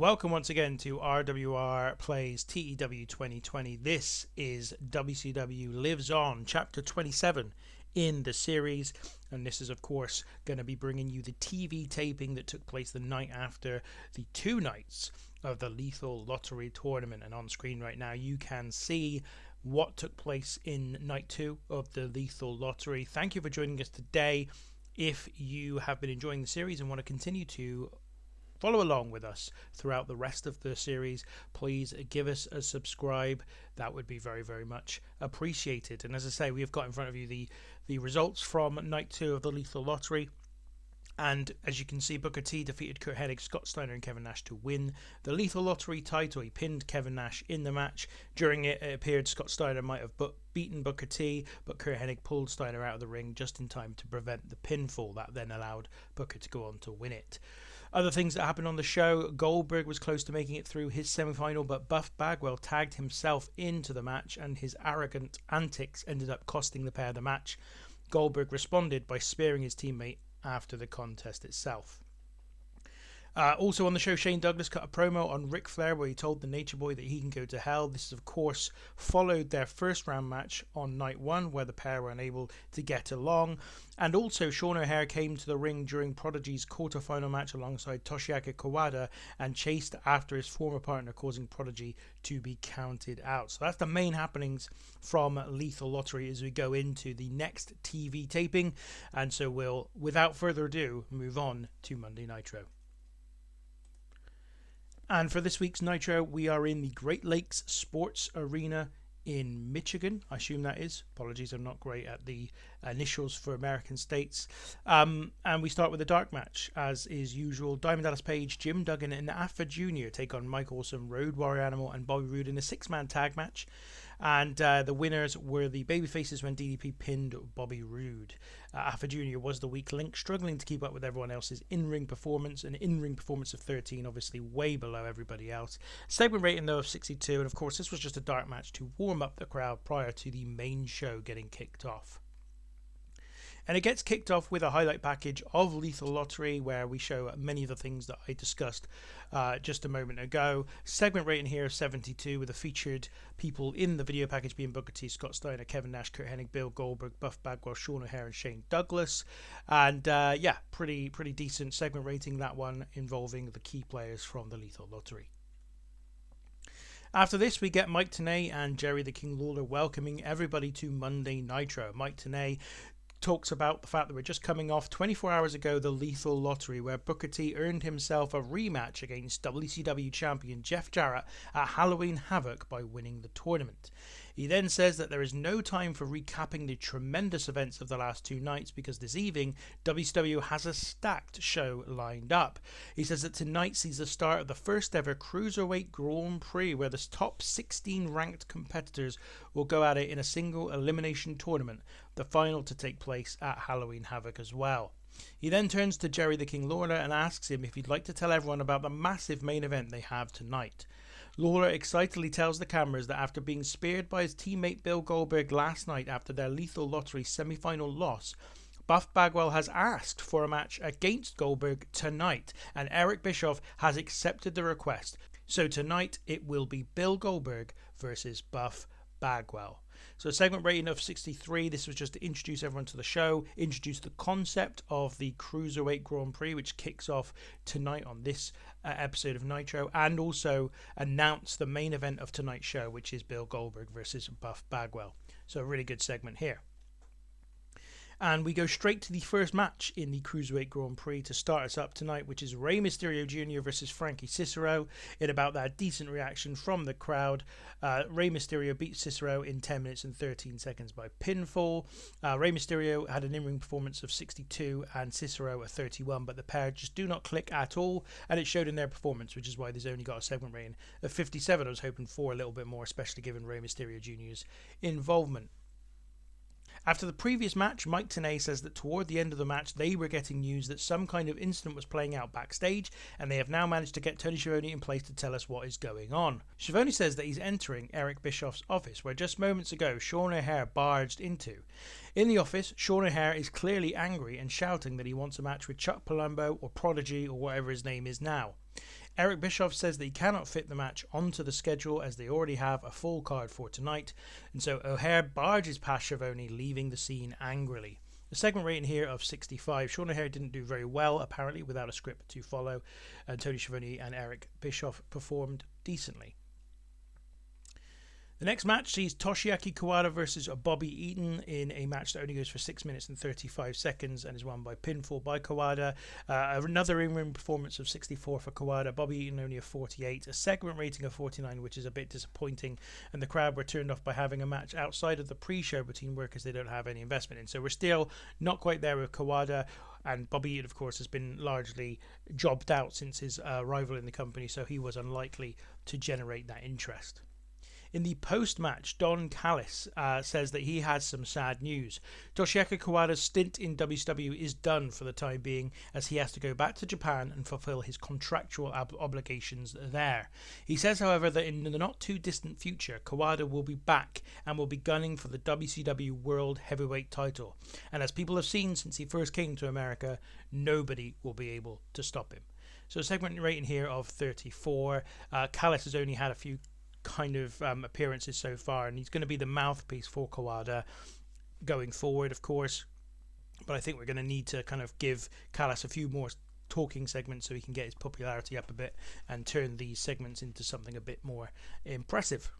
Welcome once again to RWR Plays TEW 2020. This is WCW Lives On, Chapter 27 in the series. And this is, of course, going to be bringing you the TV taping that took place the night after the 2 nights of the Lethal Lottery Tournament. And on screen right now, you can see what took place in Night 2 of the Lethal Lottery. Thank you for joining us today. If you have been enjoying the series and want to continue to follow along with us throughout the rest of the series, please give us a subscribe. That would be very, very much appreciated. And as I say, we have got in front of you the results from Night 2 of the Lethal Lottery. And as you can see, Booker T defeated Curt Hennig, Scott Steiner and Kevin Nash to win the Lethal Lottery title. He pinned Kevin Nash in the match. During it, it appeared Scott Steiner might have beaten Booker T, but Curt Hennig pulled Steiner out of the ring just in time to prevent the pinfall. That then allowed Booker to go on to win it. Other things that happened on the show: Goldberg was close to making it through his semi-final, but Buff Bagwell tagged himself into the match, and his arrogant antics ended up costing the pair the match. Goldberg responded by spearing his teammate after the contest itself. Also on the show, Shane Douglas cut a promo on Ric Flair where he told the Nature Boy that he can go to hell. This, of course, followed their first round match on night 1 where the pair were unable to get along. And also, Sean O'Haire came to the ring during Prodigy's quarterfinal match alongside Toshiaki Kawada and chased after his former partner, causing Prodigy to be counted out. So that's the main happenings from Lethal Lottery as we go into the next TV taping. And so we'll, without further ado, move on to Monday Nitro. And for this week's Nitro, we are in the Great Lakes Sports Arena in Michigan. I assume that is. Apologies, I'm not great at the initials for American states. And we start with a dark match, as is usual. Diamond Dallas Page, Jim Duggan, and Alpha Jr. take on Mike Awesome, Road Warrior Animal, and Bobby Roode in a 6-man tag match. And the winners were the babyfaces when DDP pinned Bobby Roode. Alpha Jr. was the weak link, struggling to keep up with everyone else's in-ring performance. An in-ring performance of 13, obviously way below everybody else. Segment rating, though, of 62. And of course, this was just a dark match to warm up the crowd prior to the main show getting kicked off. And it gets kicked off with a highlight package of Lethal Lottery, where we show many of the things that I discussed just a moment ago. Segment rating here of 72, with the featured people in the video package being Booker T, Scott Steiner, Kevin Nash, Curt Hennig, Bill Goldberg, Buff Bagwell, Sean O'Haire, and Shane Douglas. And yeah, pretty decent segment rating, that one, involving the key players from the Lethal Lottery. After this, we get Mike Tenay and Jerry the King Lawler welcoming everybody to Monday Nitro. Mike Tenay talks about the fact that we're just coming off 24 hours ago the Lethal Lottery, where Booker T earned himself a rematch against WCW champion Jeff Jarrett at Halloween Havoc by winning the tournament. He then says that there is no time for recapping the tremendous events of the last 2 nights because this evening WCW has a stacked show lined up. He says that tonight sees the start of the first ever Cruiserweight Grand Prix, where the top 16 ranked competitors will go at it in a single elimination tournament, the final to take place at Halloween Havoc as well. He then turns to Jerry the King Lawler and asks him if he'd like to tell everyone about the massive main event they have tonight. Lawler excitedly tells the cameras that after being speared by his teammate Bill Goldberg last night after their Lethal Lottery semi-final loss, Buff Bagwell has asked for a match against Goldberg tonight, and Eric Bischoff has accepted the request. So tonight it will be Bill Goldberg versus Buff Bagwell. So a segment rating of 63. This was just to introduce everyone to the show, introduce the concept of the Cruiserweight Grand Prix, which kicks off tonight on this episode of Nitro, and also announce the main event of tonight's show, which is Bill Goldberg versus Buff Bagwell. So a really good segment here. And we go straight to the first match in the Cruiserweight Grand Prix to start us up tonight, which is Rey Mysterio Jr. versus Frankie Cicero. In about that decent reaction from the crowd, Rey Mysterio beat Cicero in 10 minutes and 13 seconds by pinfall. Rey Mysterio had an in-ring performance of 62 and Cicero a 31, but the pair just do not click at all, and it showed in their performance, which is why there's only got a segment rating of 57. I was hoping for a little bit more, especially given Rey Mysterio Jr.'s involvement. After the previous match, Mike Tenay says that toward the end of the match they were getting news that some kind of incident was playing out backstage, and they have now managed to get Tony Schiavone in place to tell us what is going on. Schiavone says that he's entering Eric Bischoff's office, where just moments ago Sean O'Haire barged into. In the office, Sean O'Haire is clearly angry and shouting that he wants a match with Chuck Palumbo or Prodigy or whatever his name is now. Eric Bischoff says that he cannot fit the match onto the schedule as they already have a full card for tonight, and so O'Haire barges past Schiavone, leaving the scene angrily. The segment rating here of 65. Sean O'Haire didn't do very well, apparently, without a script to follow, and Tony Schiavone and Eric Bischoff performed decently. The next match sees Toshiaki Kawada versus Bobby Eaton in a match that only goes for 6 minutes and 35 seconds and is won by pinfall by Kawada. Another in-ring performance of 64 for Kawada. Bobby Eaton only a 48. A segment rating of 49, which is a bit disappointing. And the crowd were turned off by having a match outside of the pre-show between workers they don't have any investment in. So we're still not quite there with Kawada. And Bobby Eaton, of course, has been largely jobbed out since his arrival in the company, so he was unlikely to generate that interest. In the post-match, Don Callis says that he has some sad news. Toshiaki Kawada's stint in WCW is done for the time being, as he has to go back to Japan and fulfill his contractual obligations there. He says, however, that in the not-too-distant future, Kawada will be back and will be gunning for the WCW World Heavyweight title. And as people have seen since he first came to America, nobody will be able to stop him. So segment rating here of 34. Callis has only had a few kind of appearances so far, and he's going to be the mouthpiece for Kawada going forward, of course, but I think we're going to need to kind of give Callis a few more talking segments so he can get his popularity up a bit and turn these segments into something a bit more impressive.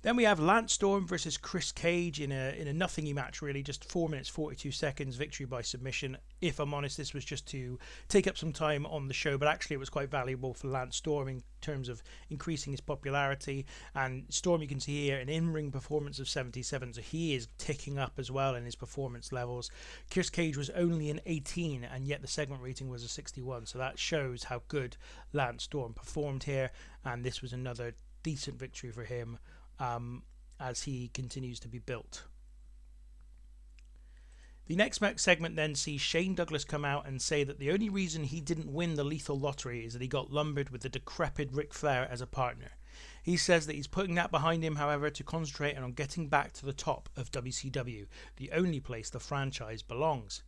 Then we have Lance Storm versus Chris Cage in a nothingy match, really, just 4 minutes 42 seconds, victory by submission. If I'm honest, this was just to take up some time on the show, but actually it was quite valuable for Lance Storm in terms of increasing his popularity. And Storm, you can see here, an in-ring performance of 77, so he is ticking up as well in his performance levels. Chris Cage was only an 18, and yet the segment rating was a 61, so that shows how good Lance Storm performed here, and this was another decent victory for him as he continues to be built. The next segment then sees Shane Douglas come out and say that the only reason he didn't win the Lethal Lottery is that he got lumbered with the decrepit Ric Flair as a partner. He says that he's putting that behind him, however, to concentrate on getting back to the top of WCW, the only place the franchise belongs.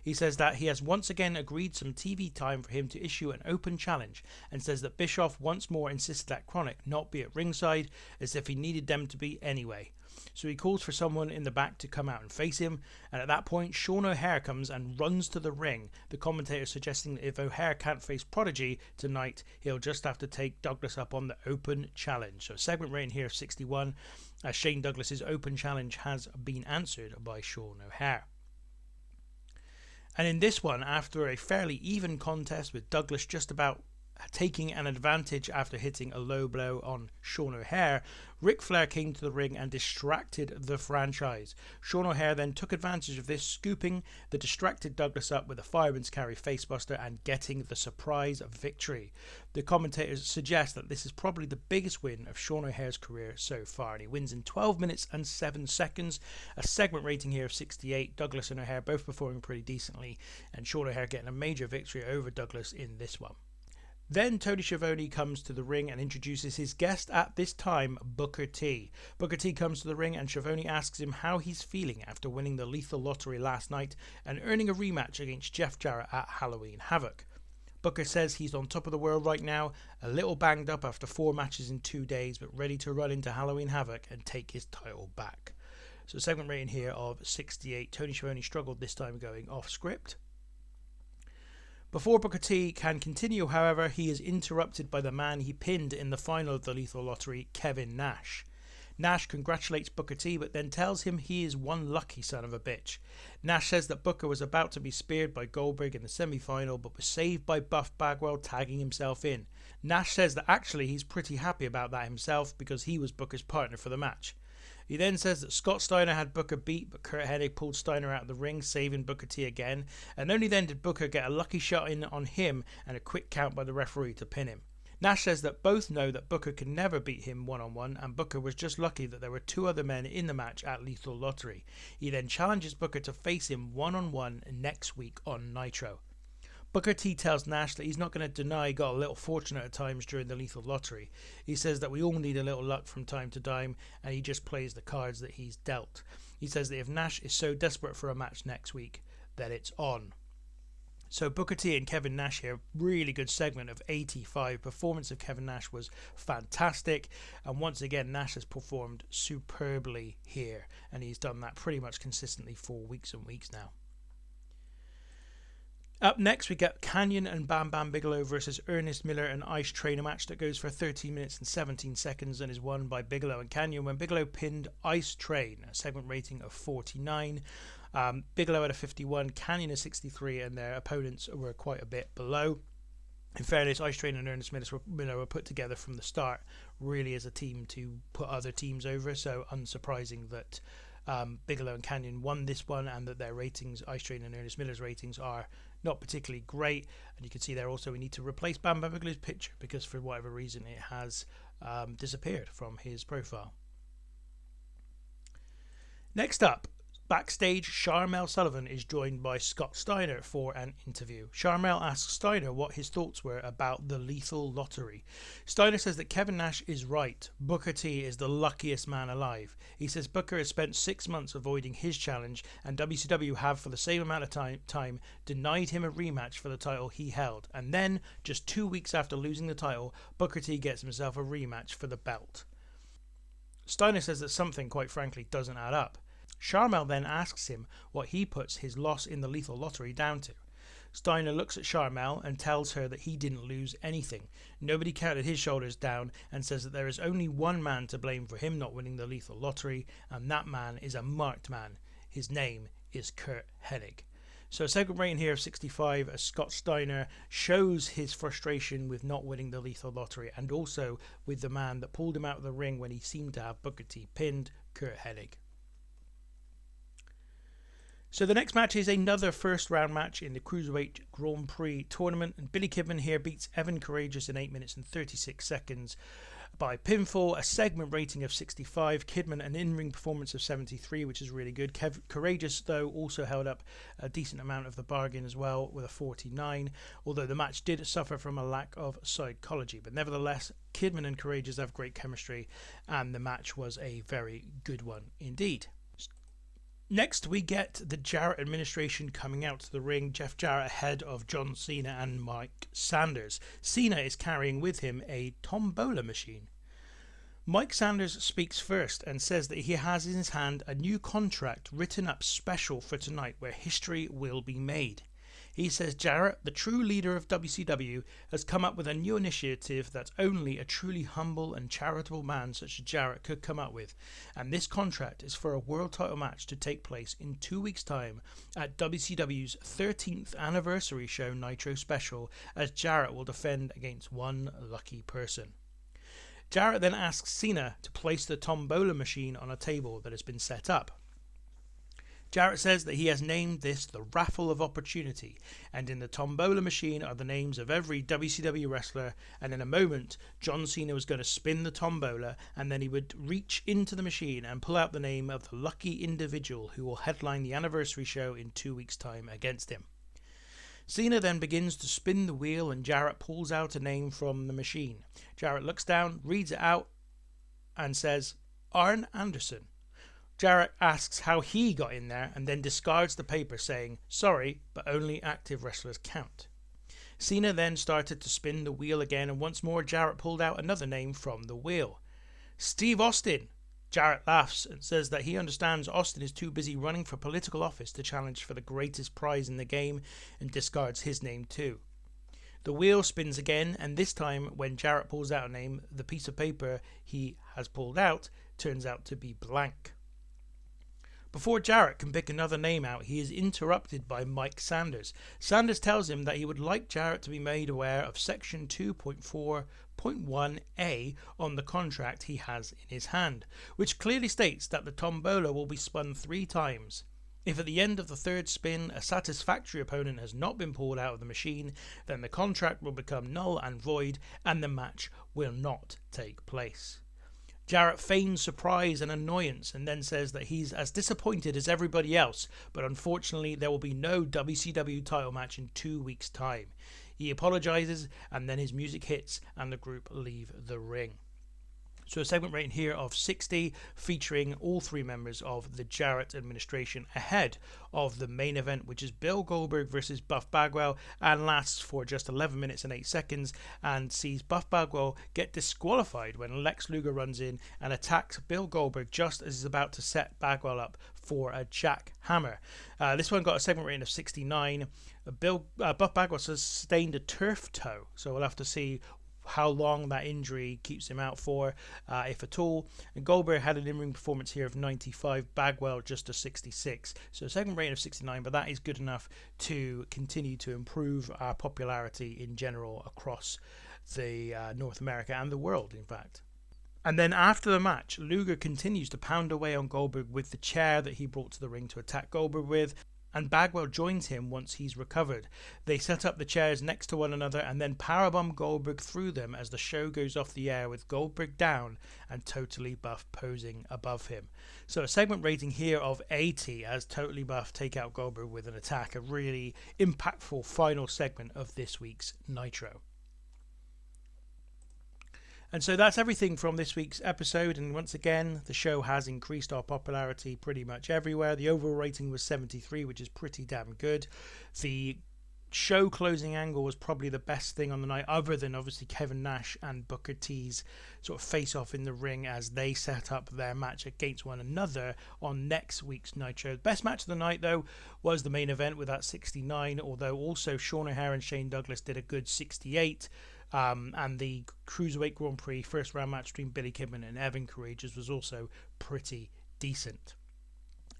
He says that he has once again agreed some TV time for him to issue an open challenge, and says that Bischoff once more insisted that Chronic not be at ringside, as if he needed them to be anyway. So he calls for someone in the back to come out and face him, and at that point Sean O'Haire comes and runs to the ring, the commentator suggesting that if O'Haire can't face Prodigy tonight, he'll just have to take Douglas up on the open challenge. So segment rating here of 61, as Shane Douglas's open challenge has been answered by Sean O'Haire. And in this one, after a fairly even contest with Douglas just about taking an advantage after hitting a low blow on Sean O'Haire, Ric Flair came to the ring and distracted the franchise. Sean O'Haire then took advantage of this, scooping the distracted Douglas up with a fireman's carry facebuster and getting the surprise victory. The commentators suggest that this is probably the biggest win of Sean O'Haire's career so far, and he wins in 12 minutes and 7 seconds. A segment rating here of 68. Douglas and O'Haire both performing pretty decently, and Sean O'Haire getting a major victory over Douglas in this one. Then Tony Schiavone comes to the ring and introduces his guest at this time, Booker T. Booker T comes to the ring and Schiavone asks him how he's feeling after winning the Lethal Lottery last night and earning a rematch against Jeff Jarrett at Halloween Havoc. Booker says he's on top of the world right now, a little banged up after 4 matches in 2 days, but ready to run into Halloween Havoc and take his title back. So segment rating here of 68. Tony Schiavone struggled this time going off script. Before Booker T can continue, however, he is interrupted by the man he pinned in the final of the Lethal Lottery, Kevin Nash. Nash congratulates Booker T, but then tells him he is one lucky son of a bitch. Nash says that Booker was about to be speared by Goldberg in the semi-final, but was saved by Buff Bagwell tagging himself in. Nash says that actually he's pretty happy about that himself because he was Booker's partner for the match. He then says that Scott Steiner had Booker beat, but Kurt Hennig pulled Steiner out of the ring, saving Booker T again, and only then did Booker get a lucky shot in on him and a quick count by the referee to pin him. Nash says that both know that Booker can never beat him one-on-one, and Booker was just lucky that there were 2 other men in the match at Lethal Lottery. He then challenges Booker to face him one-on-one next week on Nitro. Booker T tells Nash that he's not going to deny he got a little fortunate at times during the Lethal Lottery. He says that we all need a little luck from time to time, and he just plays the cards that he's dealt. He says that if Nash is so desperate for a match next week, then it's on. So Booker T and Kevin Nash here, really good segment of 85. Performance of Kevin Nash was fantastic, and once again Nash has performed superbly here, and he's done that pretty much consistently for weeks and weeks now. Up next we get Canyon and Bam Bam Bigelow versus Ernest Miller, an Ice Trainer match that goes for 13 minutes and 17 seconds and is won by Bigelow and Canyon when Bigelow pinned Ice Train, a segment rating of 49. Bigelow at a 51, Canyon a 63, and their opponents were quite a bit below. In fairness, Ice Train and Ernest Miller were put together from the start really as a team to put other teams over, so unsurprising that Bigelow and Canyon won this one, and that their ratings, Ice Train and Ernest Miller's ratings, are not particularly great. And you can see there also we need to replace Bam Bam Bigelow's picture because for whatever reason it has disappeared from his profile. Next up, backstage, Sharmell Sullivan is joined by Scott Steiner for an interview. Sharmell asks Steiner what his thoughts were about the lethal lottery. Steiner says that Kevin Nash is right. Booker T is the luckiest man alive. He says Booker has spent 6 months avoiding his challenge, and WCW have, for the same amount of time, denied him a rematch for the title he held. And then, just 2 weeks after losing the title, Booker T gets himself a rematch for the belt. Steiner says that something, quite frankly, doesn't add up. Sharmell then asks him what he puts his loss in the lethal lottery down to. Steiner looks at Sharmell and tells her that he didn't lose anything. Nobody counted his shoulders down, and says that there is only one man to blame for him not winning the lethal lottery, and that man is a marked man. His name is Curt Hennig. So a segment rating here of 65 as Scott Steiner shows his frustration with not winning the lethal lottery, and also with the man that pulled him out of the ring when he seemed to have Booker T pinned, Curt Hennig. So the next match is another first round match in the Cruiserweight Grand Prix tournament, and Billy Kidman here beats Evan Courageous in 8 minutes and 36 seconds by pinfall, a segment rating of 65. Kidman an in-ring performance of 73, which is really good. Courageous, though, also held up a decent amount of the bargain as well with a 49, although the match did suffer from a lack of psychology. But nevertheless, Kidman and Courageous have great chemistry, and the match was a very good one indeed. Next, we get the Jarrett administration coming out to the ring. Jeff Jarrett ahead of John Cena and Mike Sanders. Cena is carrying with him a tombola machine. Mike Sanders speaks first and says that he has in his hand a new contract written up special for tonight where history will be made. He says Jarrett, the true leader of WCW, has come up with a new initiative that only a truly humble and charitable man such as Jarrett could come up with, and this contract is for a world title match to take place in 2 weeks' time at WCW's 13th anniversary show Nitro Special, as Jarrett will defend against one lucky person. Jarrett then asks Cena to place the tombola machine on a table that has been set up. Jarrett says that he has named this the Raffle of Opportunity, and in the tombola machine are the names of every WCW wrestler, and in a moment John Cena was going to spin the tombola, and then he would reach into the machine and pull out the name of the lucky individual who will headline the anniversary show in 2 weeks' time against him. Cena then begins to spin the wheel, and Jarrett pulls out a name from the machine. Jarrett looks down, reads it out, and says, Arn Anderson. Jarrett asks how he got in there and then discards the paper, saying, sorry, but only active wrestlers count. Cena then started to spin the wheel again, and once more Jarrett pulled out another name from the wheel. Steve Austin. Jarrett laughs and says that he understands Austin is too busy running for political office to challenge for the greatest prize in the game, and discards his name too. The wheel spins again, and this time when Jarrett pulls out a name, the piece of paper he has pulled out turns out to be blank. Before Jarrett can pick another name out, he is interrupted by Mike Sanders. Sanders tells him that he would like Jarrett to be made aware of Section 2.4.1a on the contract he has in his hand, which clearly states that the tombola will be spun 3 times. If at the end of the 3rd spin a satisfactory opponent has not been pulled out of the machine, then the contract will become null and void and the match will not take place. Jarrett feigns surprise and annoyance and then says that he's as disappointed as everybody else, but unfortunately there will be no WCW title match in 2 weeks' time. He apologizes, and then his music hits and the group leave the ring. So a segment rating here of 60, featuring all three members of the Jarrett administration ahead of the main event, which is Bill Goldberg versus Buff Bagwell, and lasts for just 11 minutes and 8 seconds, and sees Buff Bagwell get disqualified when Lex Luger runs in and attacks Bill Goldberg just as he's about to set Bagwell up for a jackhammer. This one got a segment rating of 69. Buff Bagwell sustained a turf toe, so we'll have to see how long that injury keeps him out for, if at all. And Goldberg had an in-ring performance here of 95, Bagwell just a 66. So segment rating of 69, but that is good enough to continue to improve our popularity in general across the North America and the world, in fact. And then after the match, Luger continues to pound away on Goldberg with the chair that he brought to the ring to attack Goldberg with, and Bagwell joins him once he's recovered. They set up the chairs next to one another and then powerbomb Goldberg through them as the show goes off the air with Goldberg down and Totally Buff posing above him. So a segment rating here of 80 as Totally Buff take out Goldberg with an attack. A really impactful final segment of this week's Nitro. And so that's everything from this week's episode, and once again, the show has increased our popularity pretty much everywhere. The overall rating was 73, which is pretty damn good. The show closing angle was probably the best thing on the night, other than obviously Kevin Nash and Booker T's sort of face off in the ring as they set up their match against one another on next week's Nitro. The best match of the night, though, was the main event with that 69, although also Sean O'Haire and Shane Douglas did a good 68. And the Cruiserweight Grand Prix first round match between Billy Kidman and Evan Courageous was also pretty decent.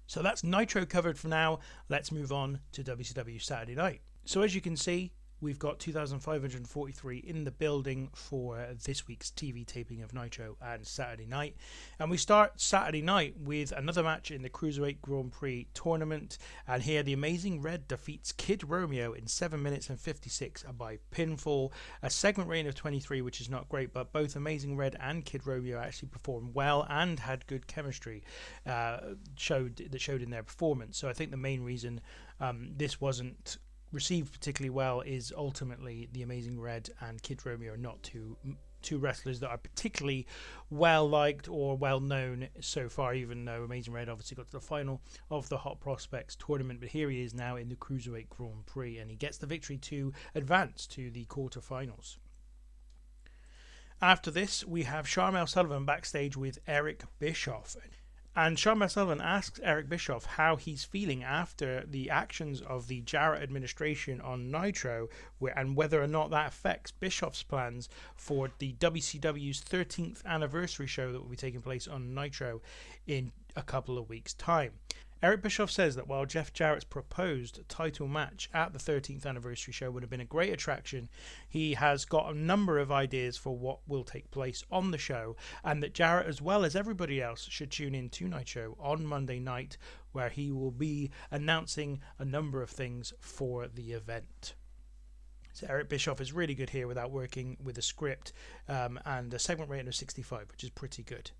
So that's Nitro covered for now. Let's move on to WCW Saturday Night. So as you can see, we've got 2,543 in the building for this week's TV taping of Nitro and Saturday Night. And we start Saturday night with another match in the Cruiserweight Grand Prix tournament. And here the Amazing Red defeats Kid Romeo in 7 minutes and 56 by pinfall. A segment rating of 23, which is not great, but both Amazing Red and Kid Romeo actually performed well and had good chemistry showed in their performance. So I think the main reason this wasn't received particularly well is ultimately the Amazing Red and Kid Romeo are not two wrestlers that are particularly well liked or well known so far, even though Amazing Red obviously got to the final of the Hot Prospects tournament. But here he is now in the Cruiserweight Grand Prix, and he gets the victory to advance to the quarterfinals. After this, we have Sharmell Sullivan backstage with Eric Bischoff. And Sharmell Sullivan asks Eric Bischoff how he's feeling after the actions of the Jarrett administration on Nitro, and whether or not that affects Bischoff's plans for the WCW's 13th anniversary show that will be taking place on Nitro in a couple of weeks' time. Eric Bischoff says that while Jeff Jarrett's proposed title match at the 13th anniversary show would have been a great attraction, he has got a number of ideas for what will take place on the show, and that Jarrett, as well as everybody else, should tune in to Nitro on Monday night, where he will be announcing a number of things for the event. So Eric Bischoff is really good here without working with a script, and a segment rating of 65, which is pretty good.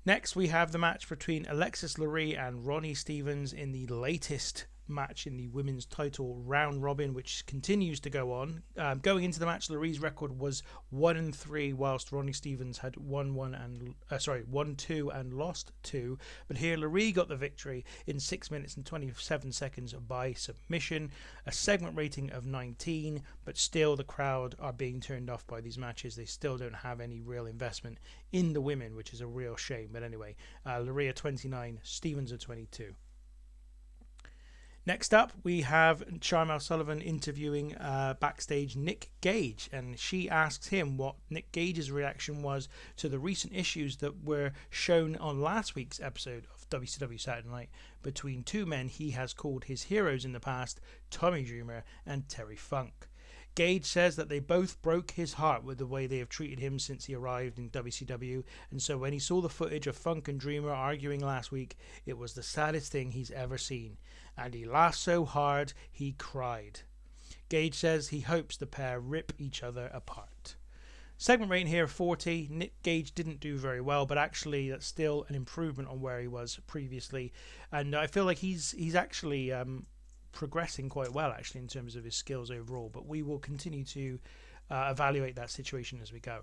Next, we have the match between Alexis Lurie and Ronnie Stevens in the latest match in the women's title round robin, which continues to go on. Going into the match, Lurie's record was 1-3, whilst Ronnie Stevens had won 2 and lost 2. But here, Lurie got the victory in 6 minutes and 27 seconds by submission. A segment rating of 19, but still the crowd are being turned off by these matches. They still don't have any real investment in the women, which is a real shame. But anyway, Lurie at 29, Stevens at 22. Next up, we have Sharmell Sullivan interviewing backstage Nick Gage, and she asks him what Nick Gage's reaction was to the recent issues that were shown on last week's episode of WCW Saturday Night between two men he has called his heroes in the past, Tommy Dreamer and Terry Funk. Gage says that they both broke his heart with the way they have treated him since he arrived in WCW, and so when he saw the footage of Funk and Dreamer arguing last week, it was the saddest thing he's ever seen, and he laughed so hard he cried. Gage says he hopes the pair rip each other apart. Segment rating here 40. Nick Gage didn't do very well, but actually that's still an improvement on where he was previously, and I feel like he's actually progressing quite well actually in terms of his skills overall, but we will continue to evaluate that situation as we go.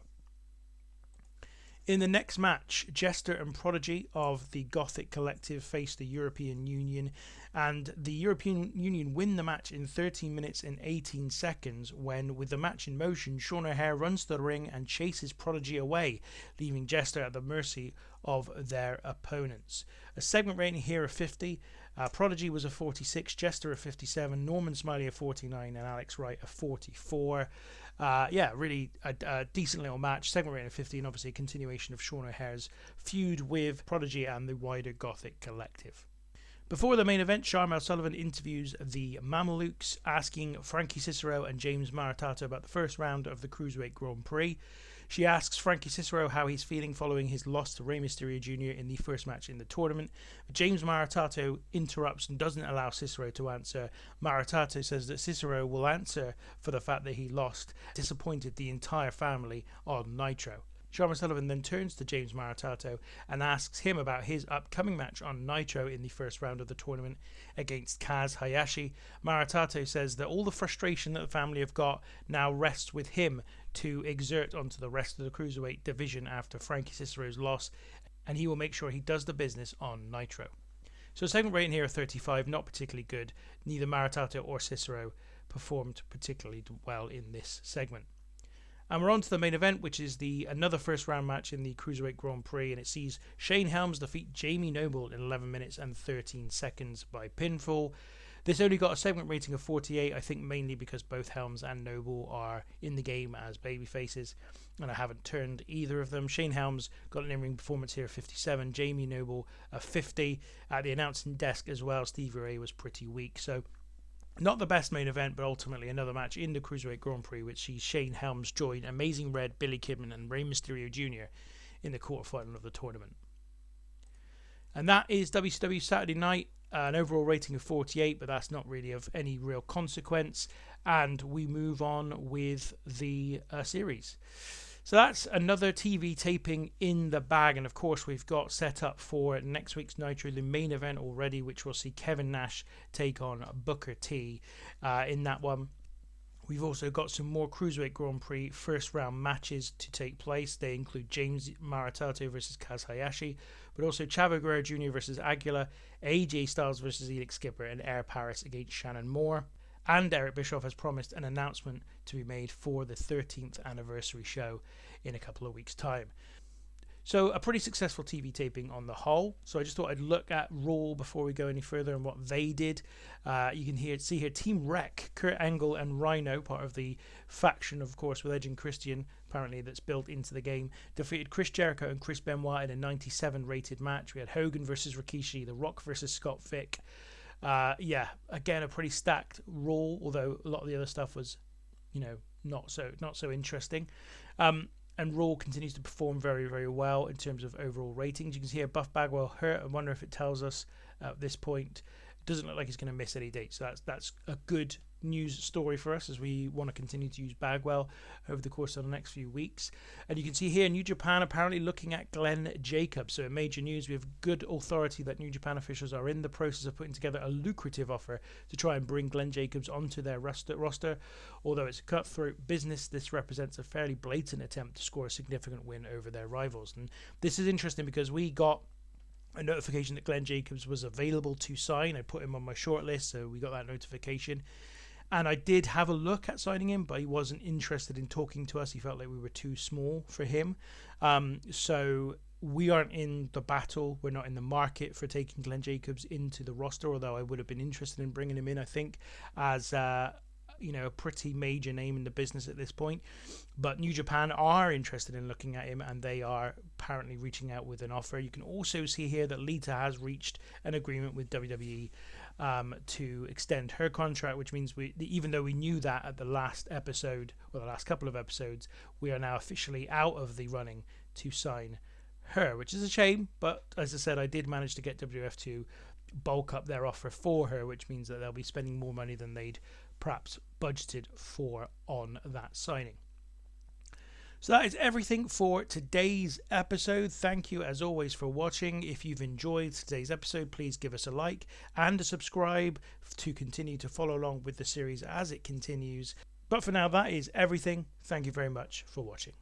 In the next match, Jester and Prodigy of the Gothic Collective face the European Union, and the European Union win the match in 13 minutes and 18 seconds when, with the match in motion, Sean O'Haire runs to the ring and chases Prodigy away, leaving Jester at the mercy of their opponents. A segment rating here of 50, Prodigy was a 46, Jester a 57, Norman Smiley a 49, and Alex Wright a 44. Really a decent little match. Segment rating of 50, and obviously a continuation of Sean O'Haire's feud with Prodigy and the wider Gothic Collective. Before the main event, Sharmell Sullivan interviews the Mamelukes, asking Frankie Cicero and James Maritato about the first round of the Cruiserweight Grand Prix. She asks Frankie Cicero how he's feeling following his loss to Rey Mysterio Jr. in the first match in the tournament. But James Maritato interrupts and doesn't allow Cicero to answer. Maritato says that Cicero will answer for the fact that he lost, disappointed the entire family on Nitro. Sharmell Sullivan then turns to James Maritato and asks him about his upcoming match on Nitro in the first round of the tournament against Kaz Hayashi. Maritato says that all the frustration that the family have got now rests with him to exert onto the rest of the Cruiserweight division after Frankie Cicero's loss, and he will make sure he does the business on Nitro. So segment rating here of 35, not particularly good. Neither Maritato or Cicero performed particularly well in this segment. And we're on to the main event, which is another first round match in the Cruiserweight Grand Prix, and it sees Shane Helms defeat Jamie Noble in 11 minutes and 13 seconds by pinfall. This only got a segment rating of 48, I think mainly because both Helms and Noble are in the game as babyfaces, and I haven't turned either of them. Shane Helms got an in-ring performance here of 57, Jamie Noble a 50. At the announcing desk as well, Stevie Ray was pretty weak, so not the best main event, but ultimately another match in the Cruiserweight Grand Prix, which sees Shane Helms join Amazing Red, Billy Kidman, and Rey Mysterio Jr. in the quarterfinal of the tournament. And that is WCW Saturday Night, an overall rating of 48, but that's not really of any real consequence. And we move on with the series. So that's another TV taping in the bag, and of course we've got set up for next week's Nitro the main event already, which will see Kevin Nash take on Booker T in that one. We've also got some more Cruiserweight Grand Prix first round matches to take place. They include James Maritato versus Kaz Hayashi, but also Chavo Guerrero Jr. versus Aguilar, AJ Styles versus Elix Skipper, and Air Paris against Shannon Moore. And Eric Bischoff has promised an announcement to be made for the 13th anniversary show in a couple of weeks' time. So a pretty successful TV taping on the whole. So I just thought I'd look at Raw before we go any further and what they did. You can see here Team Wreck, Kurt Angle and Rhino, part of the faction, of course, with Edge and Christian, apparently that's built into the game, defeated Chris Jericho and Chris Benoit in a 97 rated match. We had Hogan versus Rikishi, The Rock versus Scott Fick. Again, a pretty stacked Raw, although a lot of the other stuff was, not so interesting. And Raw continues to perform very, very well in terms of overall ratings. You can see here Buff Bagwell hurt. I wonder if it tells us at this point. It doesn't look like he's going to miss any dates. So that's a good news story for us as we want to continue to use Bagwell over the course of the next few weeks. And you can see here New Japan apparently looking at Glenn Jacobs. So in major news, we have good authority that New Japan officials are in the process of putting together a lucrative offer to try and bring Glenn Jacobs onto their roster. Although it's a cutthroat business, this represents a fairly blatant attempt to score a significant win over their rivals. And this is interesting because we got a notification that Glenn Jacobs was available to sign. I put him on my shortlist, so we got that notification. And I did have a look at signing him, but he wasn't interested in talking to us. He felt like we were too small for him. So we aren't in the battle. We're not in the market for taking Glenn Jacobs into the roster, although I would have been interested in bringing him in, I think, as a pretty major name in the business at this point. But New Japan are interested in looking at him, and they are apparently reaching out with an offer. You can also see here that Lita has reached an agreement with WWE to extend her contract, which means even though we knew that at the last episode, or the last couple of episodes, we are now officially out of the running to sign her, which is a shame. But as I said, I did manage to get WF to bulk up their offer for her, which means that they'll be spending more money than they'd perhaps budgeted for on that signing. So that is everything for today's episode. Thank you as always for watching. If you've enjoyed today's episode, please give us a like and a subscribe to continue to follow along with the series as it continues. But for now, that is everything. Thank you very much for watching.